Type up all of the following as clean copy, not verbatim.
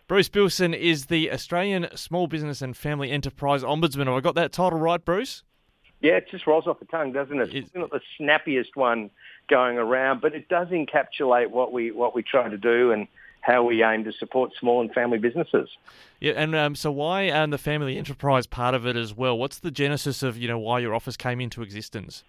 Bruce Billson is the Australian Small Business and Family Enterprise Ombudsman. Have I got that title right, Bruce? Yeah, it just rolls off the tongue, doesn't it? It's not the snappiest one going around, but it does encapsulate what we try to do and how we aim to support small and family businesses. Yeah, and so why the family enterprise part of it as well? What's the genesis of why your office came into existence?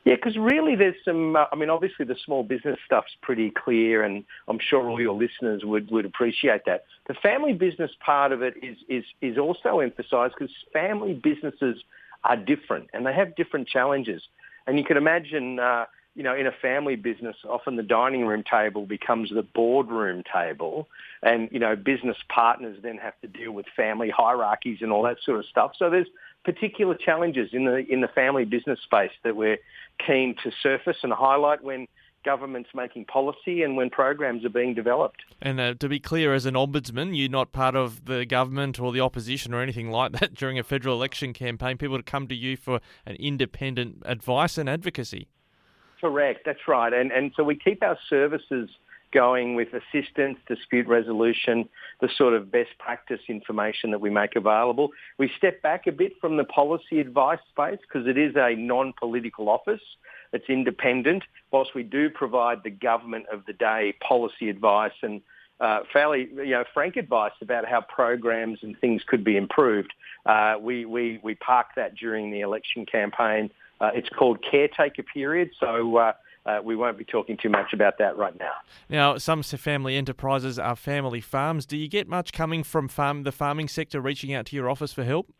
Yeah, because really there's some, obviously the small business stuff's pretty clear, and I'm sure all your listeners would appreciate that. The family business part of it is also emphasised because family businesses are different and they have different challenges. And you can imagine, in a family business, often the dining room table becomes the boardroom table, and, business partners then have to deal with family hierarchies and all that sort of stuff. So there's particular challenges in the family business space that we're keen to surface and highlight when government's making policy and when programs are being developed. And to be clear, as an ombudsman, you're not part of the government or the opposition or anything like that during a federal election campaign. People to come to you for an independent advice and advocacy. Correct, that's right. And so we keep our services going with assistance, dispute resolution, the sort of best practice information that we make available. We step back a bit from the policy advice space because it is a non-political office. It's independent. Whilst we do provide the government of the day policy advice and fairly frank advice about how programs and things could be improved, we park that during the election campaign. It's called caretaker period, so we won't be talking too much about that right now. Now, some family enterprises are family farms. Do you get much coming from the farming sector reaching out to your office for help?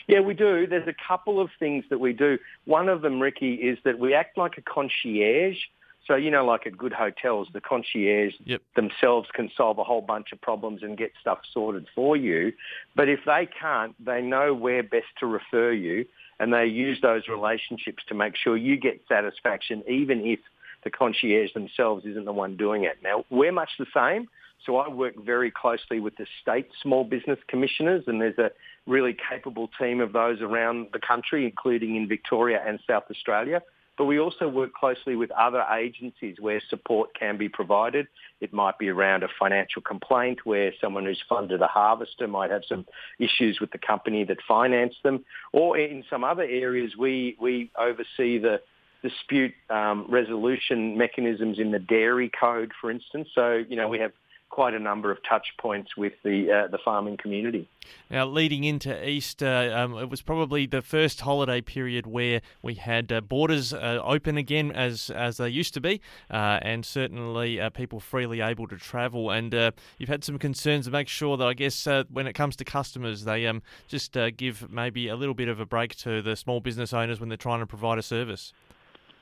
Yeah, we do. There's a couple of things that we do. One of them, Ricky, is that we act like a concierge. So, like at good hotels, the concierge themselves can solve a whole bunch of problems and get stuff sorted for you. But if they can't, they know where best to refer you, and they use those relationships to make sure you get satisfaction, even if the concierge themselves isn't the one doing it. Now, we're much the same. So I work very closely with the state small business commissioners, and there's a really capable team of those around the country, including in Victoria and South Australia. But we also work closely with other agencies where support can be provided. It might be around a financial complaint where someone who's funded a harvester might have some issues with the company that financed them. Or in some other areas, we oversee the dispute resolution mechanisms in the dairy code, for instance. So, we have quite a number of touch points with the farming community. Now, leading into Easter, it was probably the first holiday period where we had borders open again as they used to be, and certainly people freely able to travel. And you've had some concerns to make sure that, I guess, when it comes to customers, they just give maybe a little bit of a break to the small business owners when they're trying to provide a service.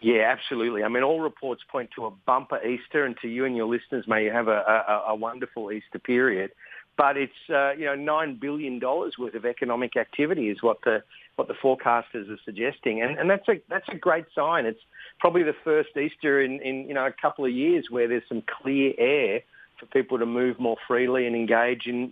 Yeah, absolutely. All reports point to a bumper Easter, and to you and your listeners, may you have a wonderful Easter period. But it's $9 billion worth of economic activity is what the forecasters are suggesting, and that's a great sign. It's probably the first Easter in a couple of years where there's some clear air for people to move more freely and engage in,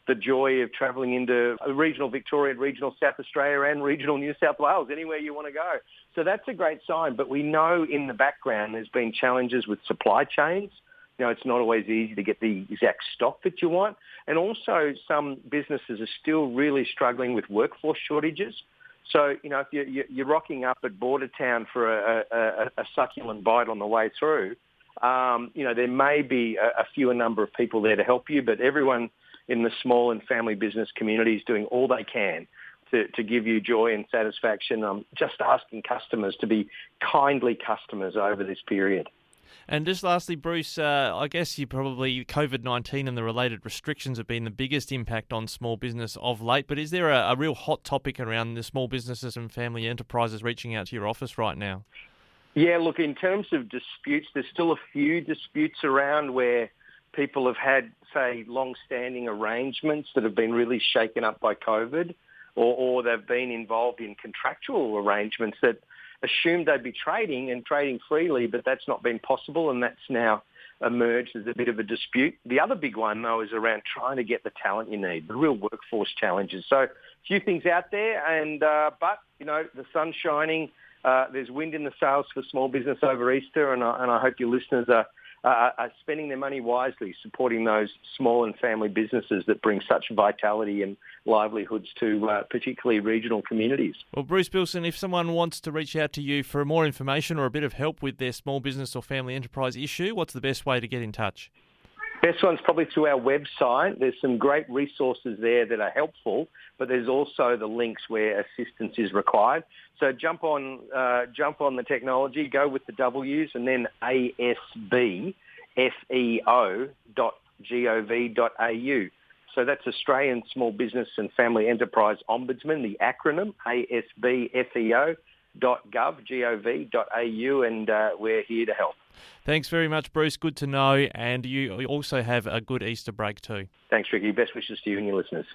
the joy of travelling into regional Victoria, regional South Australia and regional New South Wales, anywhere you want to go. So that's a great sign. But we know in the background there's been challenges with supply chains. It's not always easy to get the exact stock that you want. And also some businesses are still really struggling with workforce shortages. So, if you're rocking up at Bordertown for a succulent bite on the way through, there may be a fewer number of people there to help you, but everyone in the small and family business community is doing all they can to give you joy and satisfaction. I'm just asking customers to be kindly customers over this period. And just lastly, Bruce, I guess COVID-19 and the related restrictions have been the biggest impact on small business of late, but is there a real hot topic around the small businesses and family enterprises reaching out to your office right now? Yeah, look, in terms of disputes, there's still a few disputes around where people have had, say, long-standing arrangements that have been really shaken up by COVID, or they've been involved in contractual arrangements that assumed they'd be trading freely, but that's not been possible, and that's now emerged as a bit of a dispute. The other big one, though, is around trying to get the talent you need, the real workforce challenges. So a few things out there, but the sun's shining. There's wind in the sails for small business over Easter, and I hope your listeners are are spending their money wisely, supporting those small and family businesses that bring such vitality and livelihoods to particularly regional communities. Well, Bruce Billson, if someone wants to reach out to you for more information or a bit of help with their small business or family enterprise issue, what's the best way to get in touch? Best one's probably through our website. There's some great resources there that are helpful, but there's also the links where assistance is required. So jump on the technology, go with the W's, and then asbfeo.gov.au. So that's Australian Small Business and Family Enterprise Ombudsman, the acronym asbfeo.gov.au, and we're here to help. Thanks very much, Bruce. Good to know. And you also have a good Easter break too. Thanks, Ricky. Best wishes to you and your listeners.